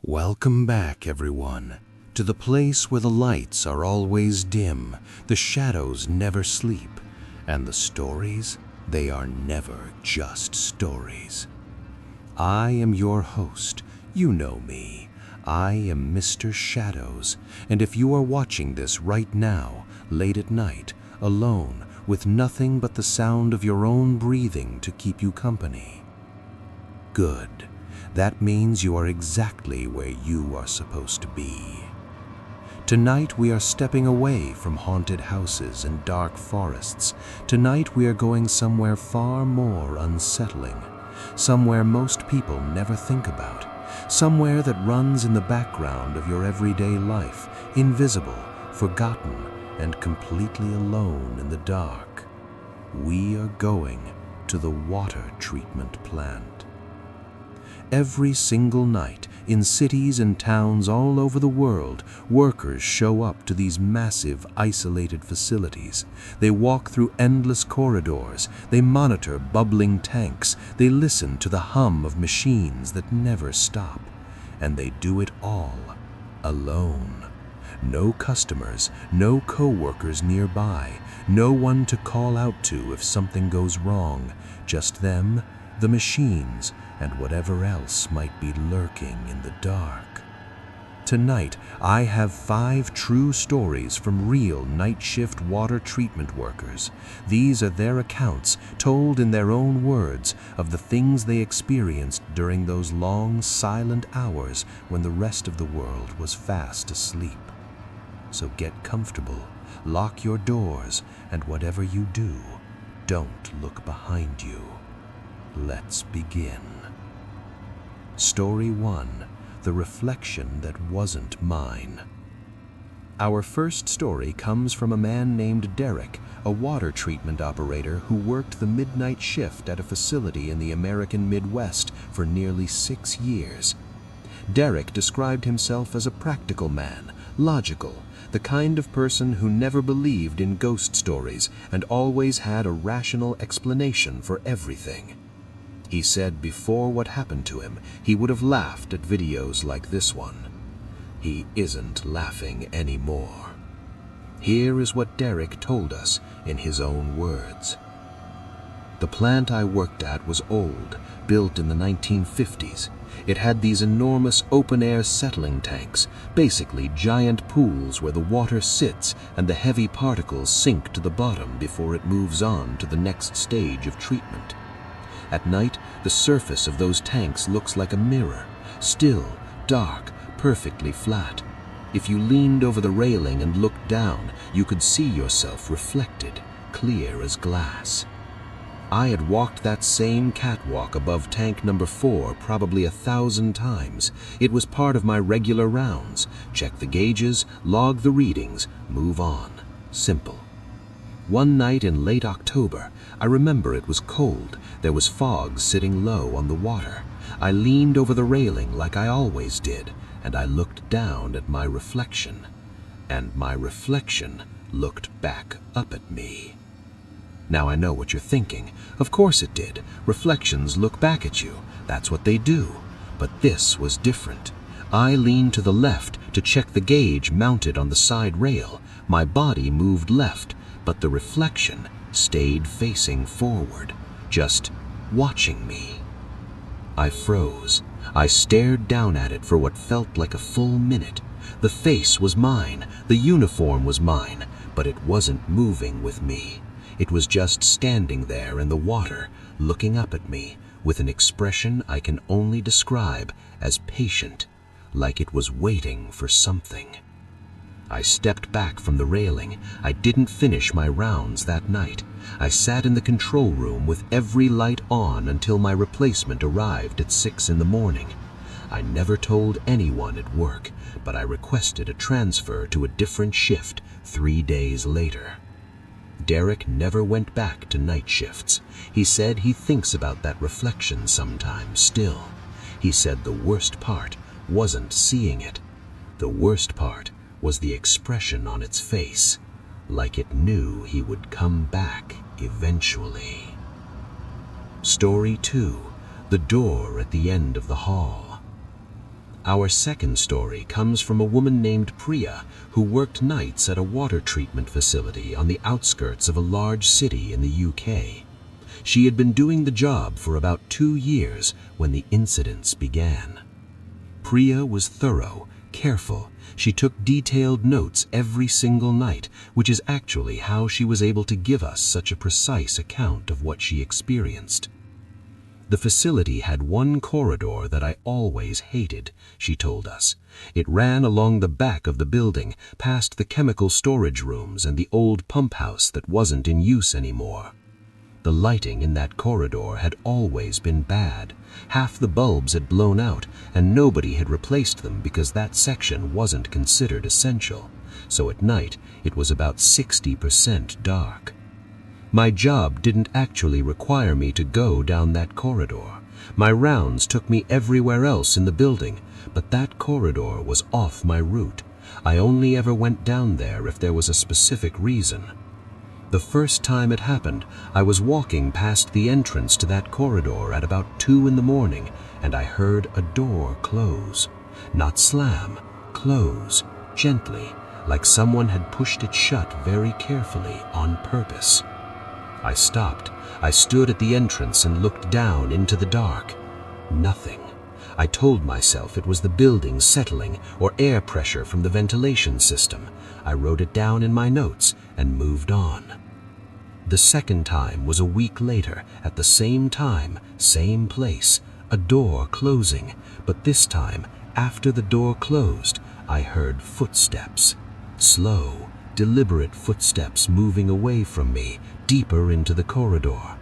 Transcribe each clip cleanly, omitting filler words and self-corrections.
Welcome back, everyone, to the place where the lights are always dim, the shadows never sleep, and the stories, they are never just stories. I am your host. You know me. I am Mr. Shadows, and if you are watching this right now, late at night, alone, with nothing but the sound of your own breathing to keep you company, good. That means you are exactly where you are supposed to be. Tonight we are stepping away from haunted houses and dark forests. Tonight we are going somewhere far more unsettling, somewhere most people never think about, somewhere that runs in the background of your everyday life, invisible, forgotten, and completely alone in the dark. We are going to the water treatment plant. Every single night, in cities and towns all over the world, workers show up to these massive, isolated facilities. They walk through endless corridors, they monitor bubbling tanks, they listen to the hum of machines that never stop, and they do it all alone. No customers, no co-workers nearby, no one to call out to if something goes wrong, just them, the machines, and whatever else might be lurking in the dark. Tonight, I have 5 true stories from real night shift water treatment workers. These are their accounts, told in their own words, of the things they experienced during those long, silent hours when the rest of the world was fast asleep. So get comfortable, lock your doors, and whatever you do, don't look behind you. Let's begin. Story 1. The reflection that wasn't mine. Our first story comes from a man named Derek, a water treatment operator who worked the midnight shift at a facility in the American Midwest for nearly 6 years. Derek described himself as a practical man, logical, the kind of person who never believed in ghost stories and always had a rational explanation for everything. He said before what happened to him, he would have laughed at videos like this one. He isn't laughing anymore. Here is what Derek told us in his own words. The plant I worked at was old, built in the 1950s. It had these enormous open-air settling tanks, basically giant pools where the water sits and the heavy particles sink to the bottom before it moves on to the next stage of treatment. At night, the surface of those tanks looks like a mirror, still, dark, perfectly flat. If you leaned over the railing and looked down, you could see yourself reflected, clear as glass. I had walked that same catwalk above tank number 4 probably 1,000 times. It was part of my regular rounds. Check the gauges, log the readings, move on. Simple. One night in late October, I remember it was cold. There was fog sitting low on the water. I leaned over the railing like I always did, and I looked down at my reflection. And my reflection looked back up at me. Now I know what you're thinking. Of course it did. Reflections look back at you. That's what they do. But this was different. I leaned to the left to check the gauge mounted on the side rail. My body moved left, but the reflection stayed facing forward, just watching me. I froze. I stared down at it for what felt like a full minute. The face was mine, the uniform was mine, but it wasn't moving with me. It was just standing there in the water, looking up at me, with an expression I can only describe as patient, like it was waiting for something. I stepped back from the railing. I didn't finish my rounds that night. I sat in the control room with every light on until my replacement arrived at 6 in the morning. I never told anyone at work, but I requested a transfer to a different shift 3 days later. Derek never went back to night shifts. He said he thinks about that reflection sometimes still. He said the worst part wasn't seeing it. The worst part was the expression on its face, like it knew he would come back eventually. Story 2. The door at the end of the hall. Our second story comes from a woman named Priya who worked nights at a water treatment facility on the outskirts of a large city in the UK. She had been doing the job for about 2 years when the incidents began. Priya was thorough, careful. She took detailed notes every single night, which is actually how she was able to give us such a precise account of what she experienced. The facility had one corridor that I always hated, she told us. It ran along the back of the building, past the chemical storage rooms and the old pump house that wasn't in use anymore. The lighting in that corridor had always been bad. Half the bulbs had blown out, and nobody had replaced them because that section wasn't considered essential. So at night, it was about 60% dark. My job didn't actually require me to go down that corridor. My rounds took me everywhere else in the building, but that corridor was off my route. I only ever went down there if there was a specific reason. The first time it happened, I was walking past the entrance to that corridor at about 2 in the morning, and I heard a door close. Not slam, close, gently, like someone had pushed it shut very carefully on purpose. I stopped. I stood at the entrance and looked down into the dark. Nothing. I told myself it was the building settling or air pressure from the ventilation system. I wrote it down in my notes and moved on. The second time was a week later, at the same time, same place, a door closing, but this time, after the door closed, I heard footsteps. Slow, deliberate footsteps moving away from me, deeper into the corridor.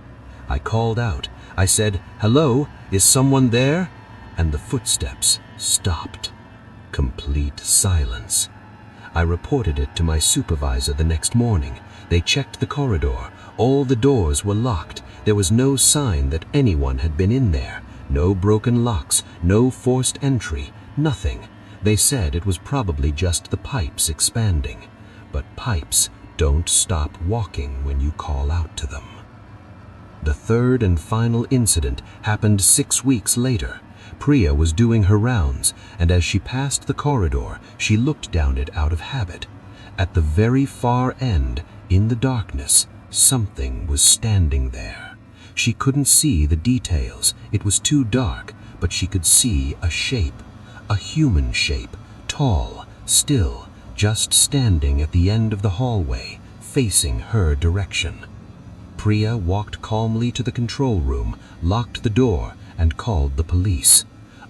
I called out. I said, "Hello, is someone there?" And the footsteps stopped. Complete silence. I reported it to my supervisor the next morning. They checked the corridor. All the doors were locked. There was no sign that anyone had been in there. No broken locks, no forced entry, nothing. They said it was probably just the pipes expanding. But pipes don't stop walking when you call out to them. The third and final incident happened 6 weeks later. Priya was doing her rounds, and as she passed the corridor, she looked down it out of habit. At the very far end, in the darkness, something was standing there. She couldn't see the details, it was too dark, but she could see a shape, a human shape, tall, still, just standing at the end of the hallway, facing her direction. Priya walked calmly to the control room, locked the door, and called the police.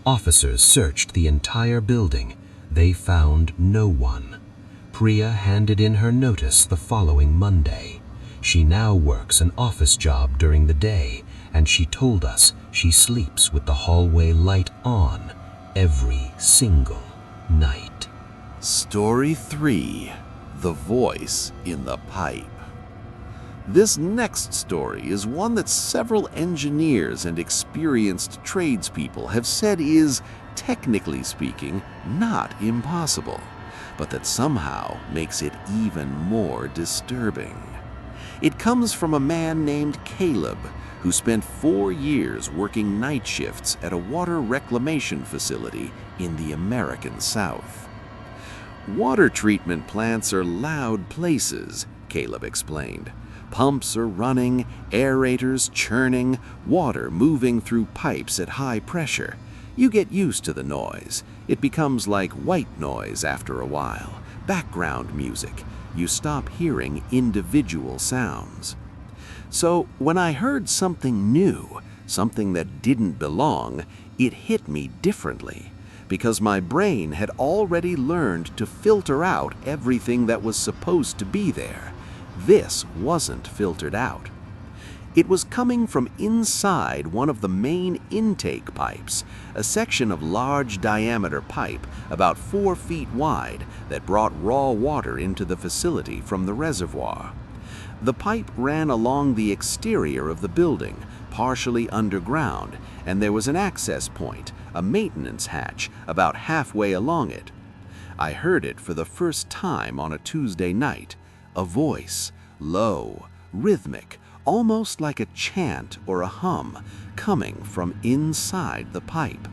Officers searched the entire building. They found no one. Priya handed in her notice the following Monday. She now works an office job during the day, and she told us she sleeps with the hallway light on every single night. Story 3. The Voice in the Pipe. This next story is one that several engineers and experienced tradespeople have said is, technically speaking, not impossible, but that somehow makes it even more disturbing. It comes from a man named Caleb, who spent 4 years working night shifts at a water reclamation facility in the American South. Water treatment plants are loud places, Caleb explained. Pumps are running, aerators churning, water moving through pipes at high pressure. You get used to the noise. It becomes like white noise after a while, background music. You stop hearing individual sounds. So when I heard something new, something that didn't belong, it hit me differently, because my brain had already learned to filter out everything that was supposed to be there. This wasn't filtered out. It was coming from inside one of the main intake pipes, a section of large diameter pipe about 4 feet wide that brought raw water into the facility from the reservoir. The pipe ran along the exterior of the building, partially underground, and there was an access point, a maintenance hatch, about halfway along it. I heard it for the first time on a Tuesday night, a voice, low, rhythmic, almost like a chant or a hum, coming from inside the pipe.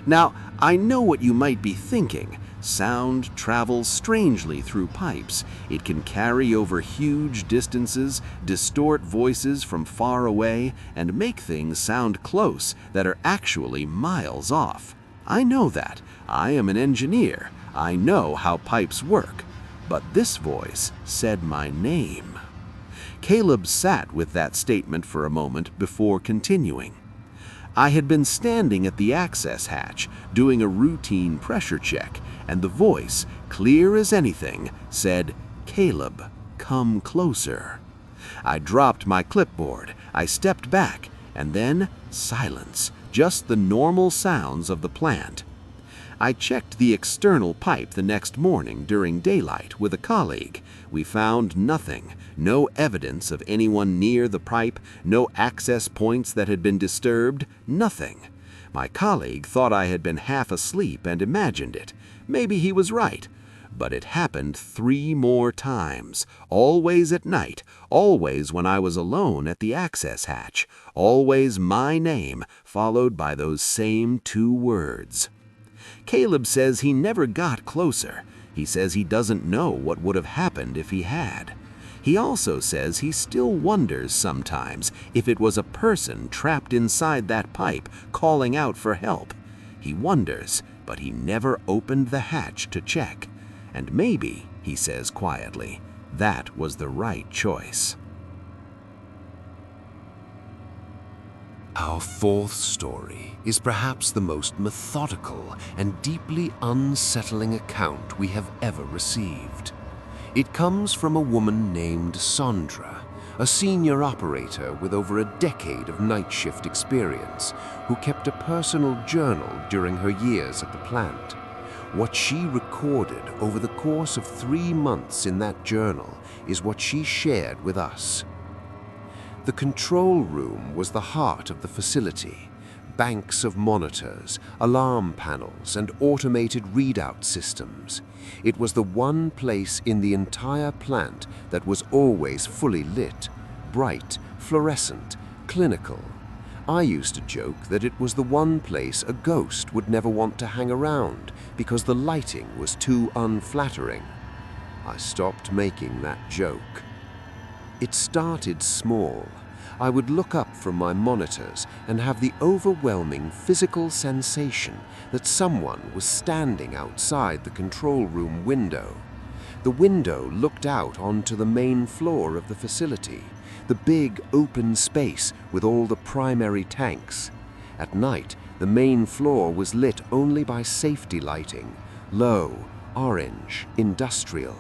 Now, I know what you might be thinking. Sound travels strangely through pipes. It can carry over huge distances, distort voices from far away, and make things sound close that are actually miles off. I know that. I am an engineer. I know how pipes work. But this voice said my name. Caleb sat with that statement for a moment before continuing. I had been standing at the access hatch, doing a routine pressure check, and the voice, clear as anything, said, "Caleb, come closer." I dropped my clipboard, I stepped back, and then silence, just the normal sounds of the plant. I checked the external pipe the next morning during daylight with a colleague. We found nothing, no evidence of anyone near the pipe, no access points that had been disturbed, nothing. My colleague thought I had been half asleep and imagined it. Maybe he was right. But it happened 3 more times, always at night, always when I was alone at the access hatch, always my name followed by those same 2 words. Caleb says he never got closer. He says he doesn't know what would have happened if he had. He also says he still wonders sometimes if it was a person trapped inside that pipe calling out for help. He wonders, but he never opened the hatch to check. And maybe, he says quietly, that was the right choice. Our 4th story is perhaps the most methodical and deeply unsettling account we have ever received. It comes from a woman named Sandra, a senior operator with over a decade of night shift experience, who kept a personal journal during her years at the plant. What she recorded over the course of 3 months in that journal is what she shared with us. The control room was the heart of the facility. Banks of monitors, alarm panels, and automated readout systems. It was the one place in the entire plant that was always fully lit, bright, fluorescent, clinical. I used to joke that it was the one place a ghost would never want to hang around because the lighting was too unflattering. I stopped making that joke. It started small. I would look up from my monitors and have the overwhelming physical sensation that someone was standing outside the control room window. The window looked out onto the main floor of the facility, the big open space with all the primary tanks. At night, the main floor was lit only by safety lighting, low, orange, industrial.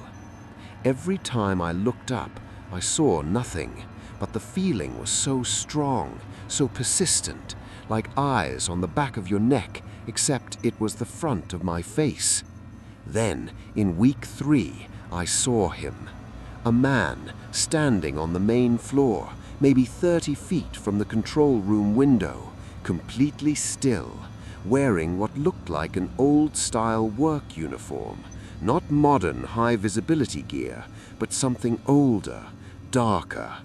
Every time I looked up, I saw nothing, but the feeling was so strong, so persistent, like eyes on the back of your neck, except it was the front of my face. Then, in week 3, I saw him. A man standing on the main floor, maybe 30 feet from the control room window, completely still, wearing what looked like an old-style work uniform, not modern high-visibility gear, but something older, darker.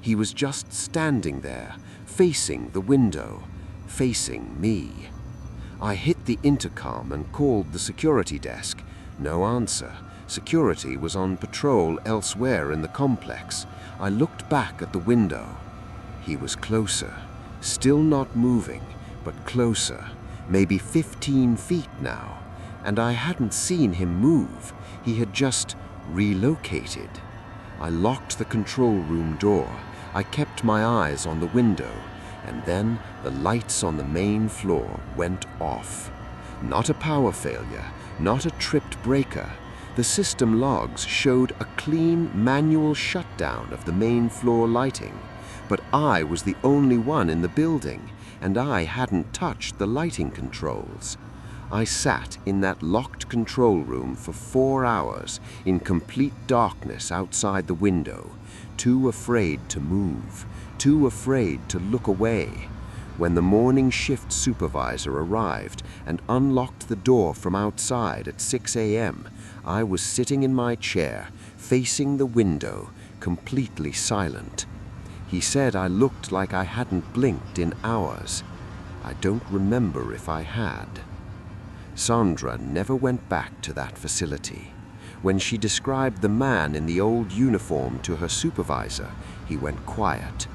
He was just standing there, facing the window, facing me. I hit the intercom and called the security desk. No answer. Security was on patrol elsewhere in the complex. I looked back at the window. He was closer, still not moving, but closer, maybe 15 feet now. And I hadn't seen him move. He had just relocated. I locked the control room door. I kept my eyes on the window, and then the lights on the main floor went off. Not a power failure, not a tripped breaker. The system logs showed a clean manual shutdown of the main floor lighting, but I was the only one in the building, and I hadn't touched the lighting controls. I sat in that locked control room for 4 hours in complete darkness outside the window, too afraid to move, too afraid to look away. When the morning shift supervisor arrived and unlocked the door from outside at 6 a.m., I was sitting in my chair, facing the window, completely silent. He said I looked like I hadn't blinked in hours. I don't remember if I had. Sandra never went back to that facility. When she described the man in the old uniform to her supervisor, he went quiet.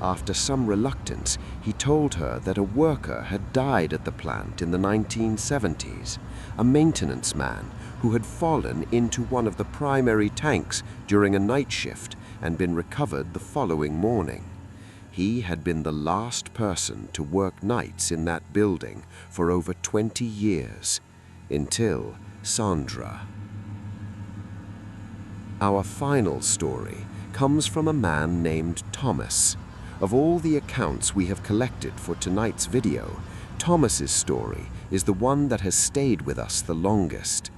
After some reluctance, he told her that a worker had died at the plant in the 1970s, a maintenance man who had fallen into one of the primary tanks during a night shift and been recovered the following morning. He had been the last person to work nights in that building for over 20 years, until Sandra. Our final story comes from a man named Thomas. Of all the accounts we have collected for tonight's video, Thomas's story is the one that has stayed with us the longest,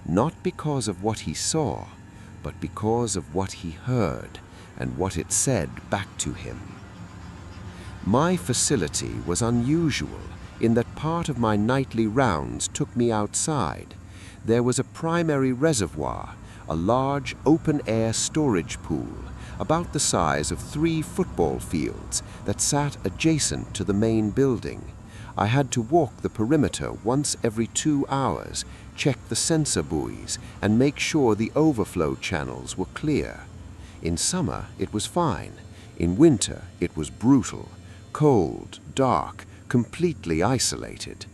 not because of what he saw, but because of what he heard and what it said back to him. My facility was unusual in that part of my nightly rounds took me outside. There was a primary reservoir, a large open-air storage pool, about the size of 3 football fields that sat adjacent to the main building. I had to walk the perimeter once every 2 hours, check the sensor buoys, and make sure the overflow channels were clear. In summer, it was fine. In winter, it was brutal, cold, dark, completely isolated.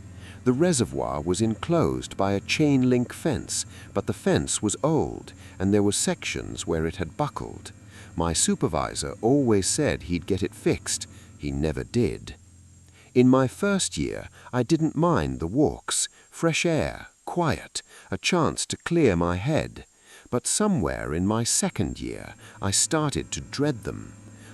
The reservoir was enclosed by a chain-link fence, but the fence was old, and there were sections where it had buckled. My supervisor always said he'd get it fixed. He never did. In my first year, I didn't mind the walks, fresh air, quiet, a chance to clear my head. But somewhere in my second year, I started to dread them.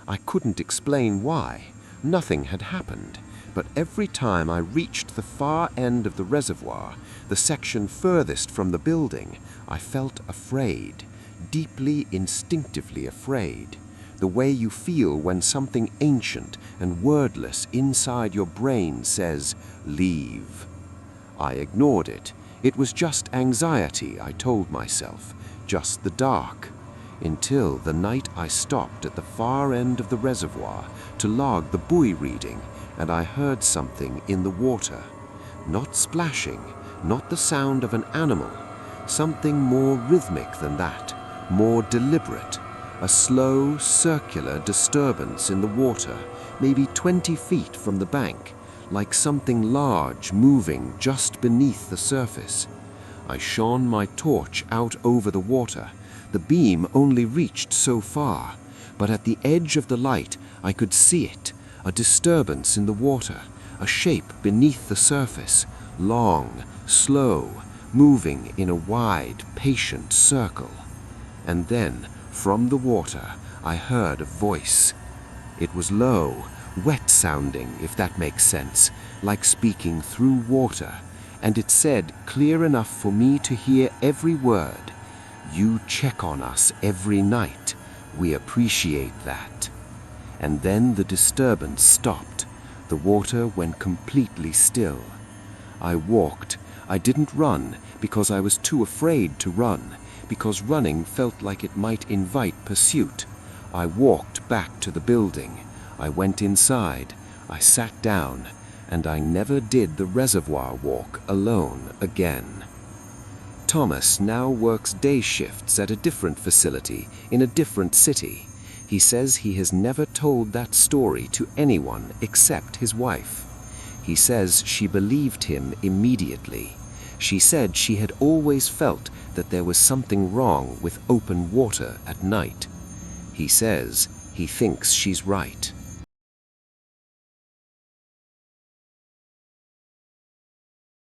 I couldn't explain why. Nothing had happened, but every time I reached the far end of the reservoir, the section furthest from the building, I felt afraid. Deeply, instinctively afraid, the way you feel when something ancient and wordless inside your brain says, "Leave." I ignored it. It was just anxiety, I told myself, just the dark, until the night I stopped at the far end of the reservoir to log the buoy reading, and I heard something in the water. Not splashing, not the sound of an animal, something more rhythmic than that. More deliberate, a slow, circular disturbance in the water, maybe 20 feet from the bank, like something large moving just beneath the surface. I shone my torch out over the water. The beam only reached so far, but at the edge of the light I could see it, a disturbance in the water, a shape beneath the surface, long, slow, moving in a wide, patient circle. And then, from the water, I heard a voice. It was low, wet-sounding, if that makes sense, like speaking through water, and it said clear enough for me to hear every word, "You check on us every night. We appreciate that." And then the disturbance stopped. The water went completely still. I walked. I didn't run, because I was too afraid to run, because running felt like it might invite pursuit. I walked back to the building. I went inside. I sat down, and I never did the reservoir walk alone again. Thomas now works day shifts at a different facility in a different city. He says he has never told that story to anyone except his wife. He says she believed him immediately. She said she had always felt that there was something wrong with open water at night. He says he thinks she's right.